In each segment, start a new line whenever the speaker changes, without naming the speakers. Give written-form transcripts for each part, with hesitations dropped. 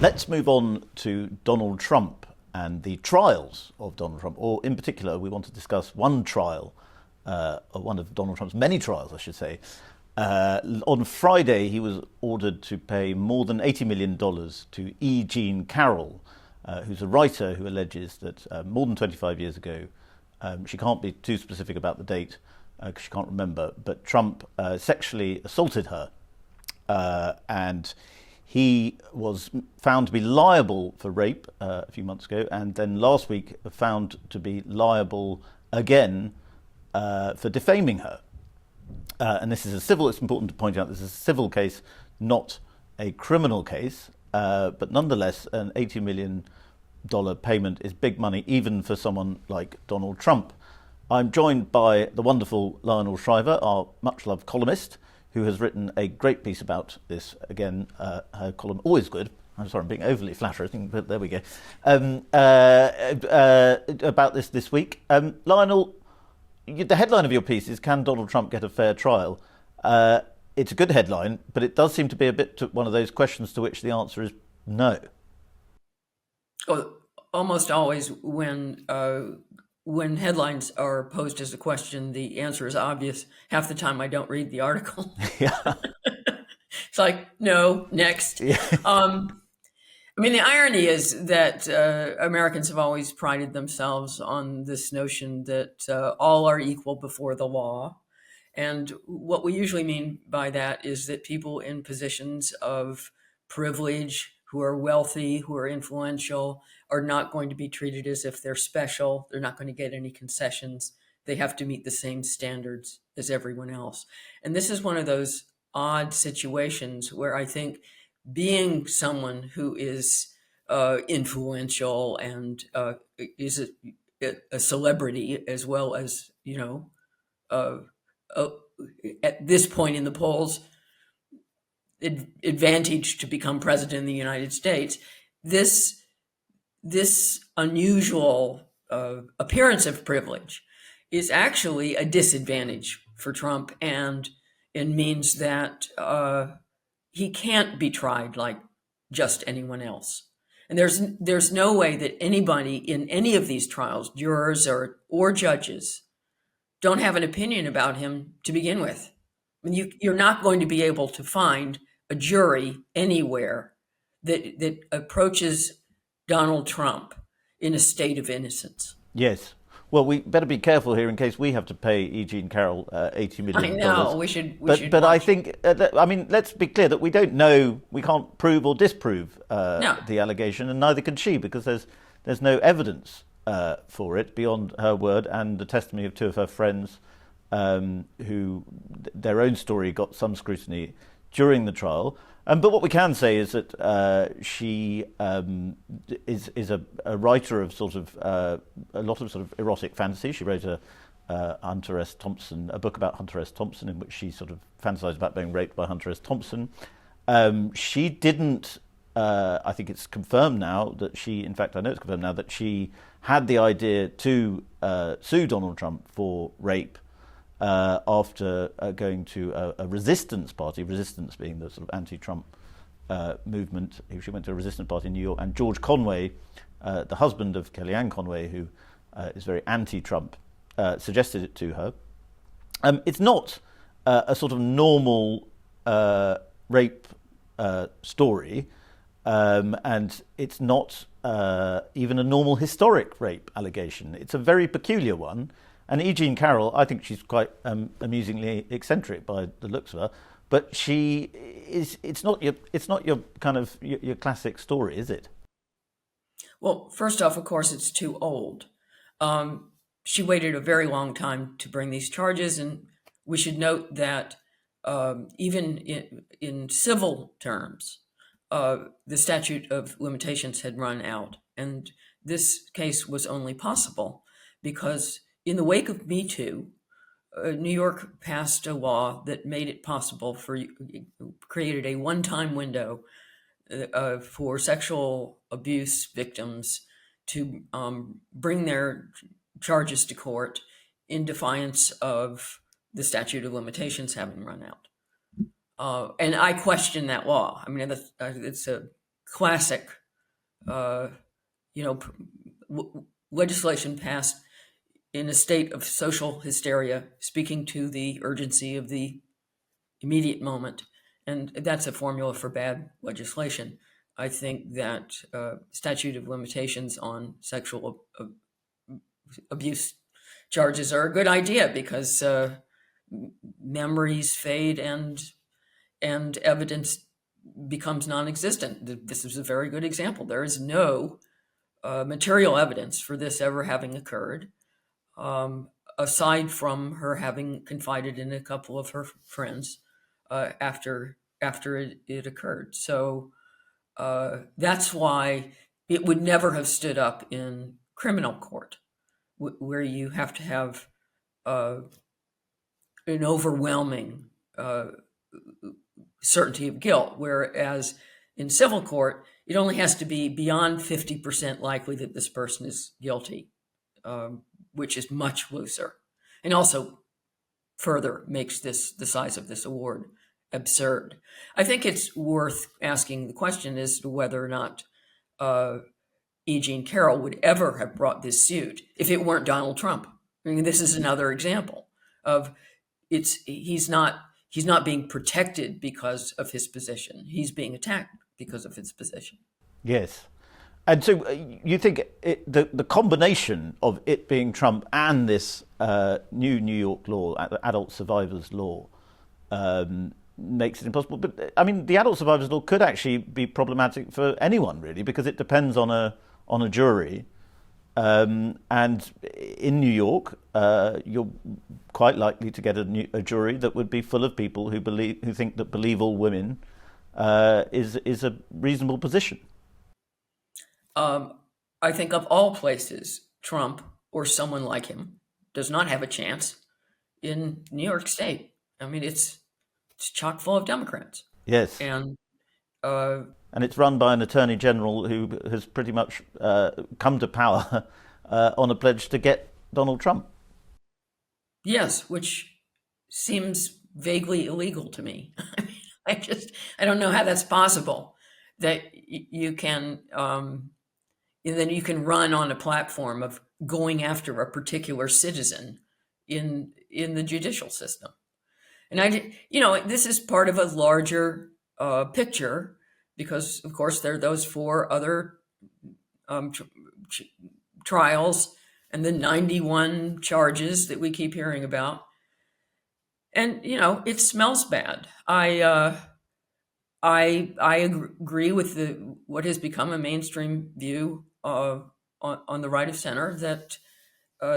Let's move on to Donald Trump and the trials of Donald Trump, or in particular, we want to discuss one trial, one of Donald Trump's many trials, I should say. On Friday, he was ordered to pay more than $80 million to E. Jean Carroll, who's a writer who alleges that more than 25 years ago, she can't be too specific about the date because she can't remember, but Trump sexually assaulted her, and he was found to be liable for rape a few months ago, and then last week found to be liable again for defaming her. And this is a civil, it's important to point out, this is a civil case, not a criminal case, but nonetheless, an $80 million payment is big money, even for someone like Donald Trump. I'm joined by the wonderful Lionel Shriver, our much-loved columnist, who has written a great piece about this. Again, her column, always good. I'm sorry, I'm being overly flattering, but there we go. About this week. Lionel, the headline of your piece is, "Can Donald Trump get a fair trial?" It's a good headline, but it does seem to be a bit one of those questions to which the answer is no.
Well, almost always when headlines are posed as a question, the answer is obvious. Half the time I don't read the article.
Yeah.
It's like, no, next.
Yeah.
I mean, the irony is that Americans have always prided themselves on this notion that all are equal before the law. And what we usually mean by that is that people in positions of privilege, who are wealthy, who are influential, are not going to be treated as if they're special. They're not going to get any concessions. They have to meet the same standards as everyone else. And this is one of those odd situations where I think being someone who is influential and is a celebrity, as well as, at this point in the polls, advantage to become president of the United States, this unusual appearance of privilege is actually a disadvantage for Trump, and it means that he can't be tried like just anyone else. And there's no way that anybody in any of these trials, jurors or judges, don't have an opinion about him to begin with. I mean, you're not going to be able to find a jury anywhere that approaches Donald Trump in a state of innocence.
Yes. Well, we better be careful here in case we have to pay E. Jean Carroll $80 million.
I know, we should.
But I think, let's be clear that we don't know, we can't prove or disprove the allegation, and neither can she, because there's no evidence for it beyond her word and the testimony of two of her friends, who their own story got some scrutiny during the trial. But what we can say is that she is a writer of a lot of sort of erotic fantasy. She wrote a book about Hunter S. Thompson, in which she sort of fantasized about being raped by Hunter S. Thompson. She didn't. I think it's confirmed now that she. In fact, I know it's confirmed now that she had the idea to sue Donald Trump for rape. After going to a resistance party, resistance being the sort of anti-Trump movement. She went to a resistance party in New York, and George Conway, the husband of Kellyanne Conway, who is very anti-Trump, suggested it to her. It's not a sort of normal rape story, and it's not even a normal historic rape allegation. It's a very peculiar one. And E. Jean Carroll, I think she's quite amusingly eccentric by the looks of her, but she is. It's not your kind of your classic story, is it?
Well, first off, of course, it's too old. She waited a very long time to bring these charges, and we should note that even in civil terms, the statute of limitations had run out, and this case was only possible because, in the wake of Me Too, New York passed a law that made it possible created a one-time window for sexual abuse victims to bring their charges to court in defiance of the statute of limitations having run out. And I question that law. I mean, it's a classic, legislation passed in a state of social hysteria, speaking to the urgency of the immediate moment. And that's a formula for bad legislation. I think that statute of limitations on sexual abuse charges are a good idea because memories fade and evidence becomes non-existent. This is a very good example. There is no material evidence for this ever having occurred, aside from her having confided in a couple of her friends after it occurred. So that's why it would never have stood up in criminal court, where you have to have an overwhelming certainty of guilt, whereas in civil court, it only has to be beyond 50% likely that this person is guilty, which is much looser, and also further makes the size of this award absurd. I think it's worth asking the question as to whether or not E. Jean Carroll would ever have brought this suit if it weren't Donald Trump. I mean, this is another example of he's not being protected because of his position. He's being attacked because of his position.
Yes. And so you think the combination of it being Trump and this new New York law, adult survivors law, makes it impossible. But I mean, the adult survivors law could actually be problematic for anyone, really, because it depends on a jury. And in New York, you're quite likely to get a jury that would be full of people who think that believe all women is a reasonable position.
I think of all places, Trump or someone like him does not have a chance in New York State. I mean, it's chock full of Democrats.
Yes,
and
it's run by an attorney general who has pretty much come to power on a pledge to get Donald Trump.
Yes, which seems vaguely illegal to me. I don't know how that's possible, that you can then you can run on a platform of going after a particular citizen in the judicial system. And this is part of a larger picture, because of course there are those 4 other trials and the 91 charges that we keep hearing about. And it smells bad. I agree with what has become a mainstream view on the right of center, that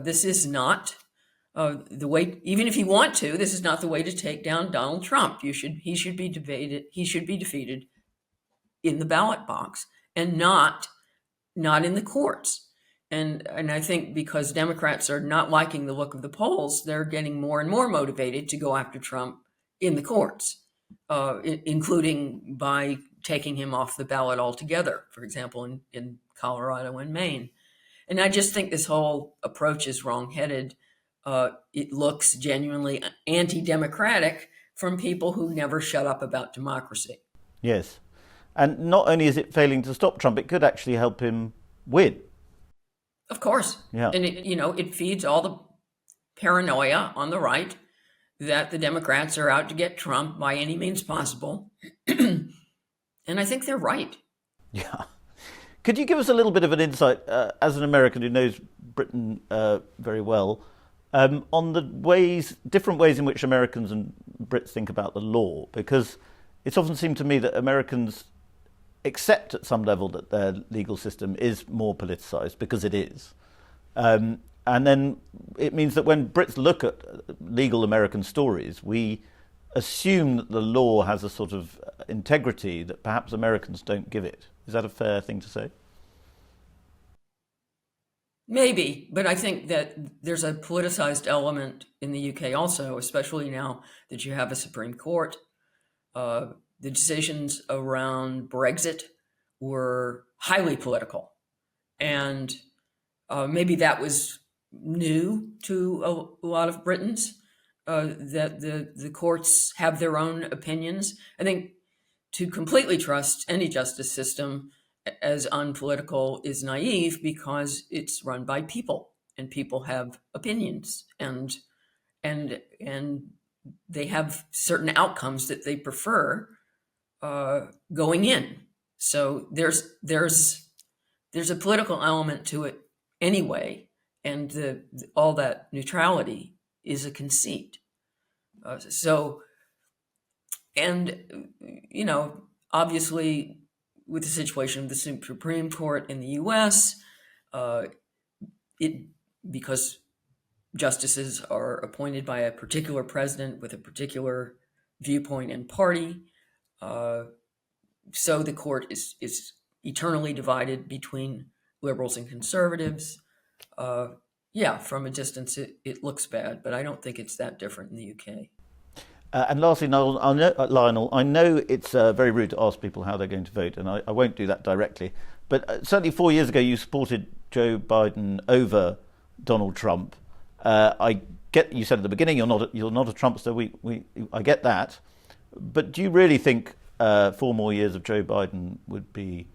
this is not the way. Even if you want to, this is not the way to take down Donald Trump. He should be defeated. He should be defeated in the ballot box and not in the courts. And I think because Democrats are not liking the look of the polls, they're getting more and more motivated to go after Trump in the courts, including by taking him off the ballot altogether, for example, in Colorado and Maine. And I just think this whole approach is wrongheaded. It looks genuinely anti-democratic from people who never shut up about democracy.
Yes. And not only is it failing to stop Trump, it could actually help him win.
Of course.
Yeah.
And it feeds all the paranoia on the right that the Democrats are out to get Trump by any means possible. And I think they're right.
Yeah. Could you give us a little bit of an insight, as an American who knows Britain very well, on the different ways in which Americans and Brits think about the law? Because it's often seemed to me that Americans accept at some level that their legal system is more politicized, because it is. And then it means that when Brits look at legal American stories, we assume that the law has a sort of integrity that perhaps Americans don't give it. Is that a fair thing to say? Maybe,
but I think that there's a politicized element in the UK also, especially now that you have a Supreme Court. The decisions around Brexit were highly political. And maybe that was new to a lot of Britons, that the courts have their own opinions. I think to completely trust any justice system as unpolitical is naive, because it's run by people, and people have opinions, and they have certain outcomes that they prefer going in. So there's a political element to it anyway, and all that neutrality is a conceit. Obviously, with the situation of the Supreme Court in the U.S., because justices are appointed by a particular president with a particular viewpoint and party, so the court is eternally divided between liberals and conservatives. From a distance, it looks bad, but I don't think it's that different in the UK.
And lastly, Lionel, I know it's very rude to ask people how they're going to vote, and I won't do that directly. But certainly 4 years ago, you supported Joe Biden over Donald Trump. I get you said at the beginning you're not a Trumpster. I get that, but do you really think 4 more years of Joe Biden would be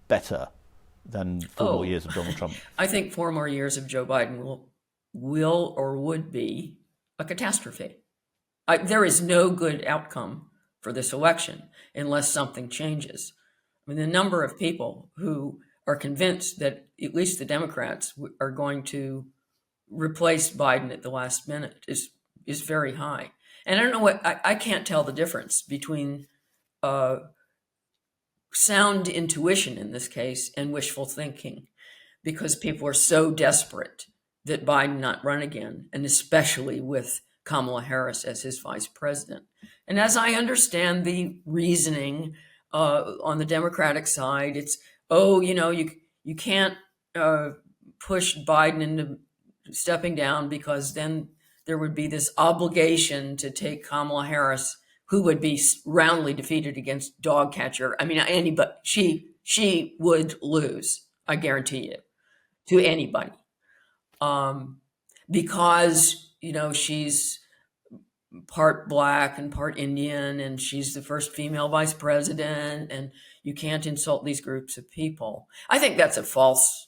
better than 4 more years of Donald Trump?
I think 4 more years of Joe Biden will or would be a catastrophe. There is no good outcome for this election unless something changes. I mean, the number of people who are convinced that at least the Democrats are going to replace Biden at the last minute is very high. And I don't know I can't tell the difference between sound intuition in this case and wishful thinking, because people are so desperate that Biden not run again, and especially with Kamala Harris as his vice president. And as I understand the reasoning on the Democratic side, it's, you can't push Biden into stepping down, because then there would be this obligation to take Kamala Harris, who would be roundly defeated against dog catcher. I mean, anybody, she would lose, I guarantee you, to anybody. Because, she's part Black and part Indian, and she's the first female vice president, and you can't insult these groups of people. I think that's a false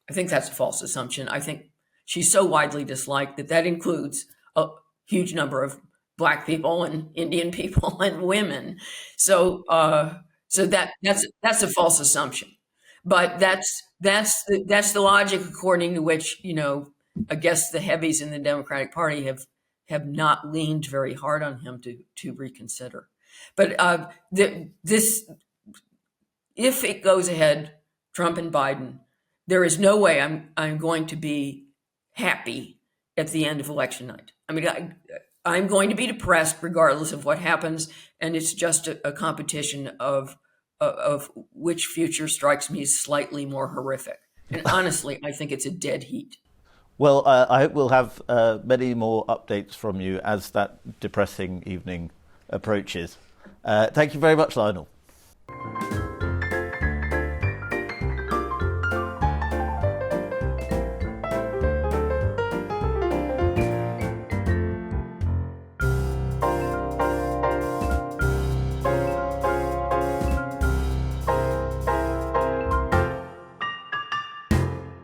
assumption. I think she's so widely disliked that includes a huge number of Black people and Indian people and women. So that's a false assumption. But that's the logic according to which, I guess the heavies in the Democratic Party have not leaned very hard on him to reconsider. But if it goes ahead, Trump and Biden, there is no way I'm going to be happy at the end of election night. I mean, I'm going to be depressed regardless of what happens, and it's just a competition of which future strikes me as slightly more horrific. And honestly, I think it's a dead heat.
Well, I hope we'll have many more updates from you as that depressing evening approaches. Thank you very much, Lionel.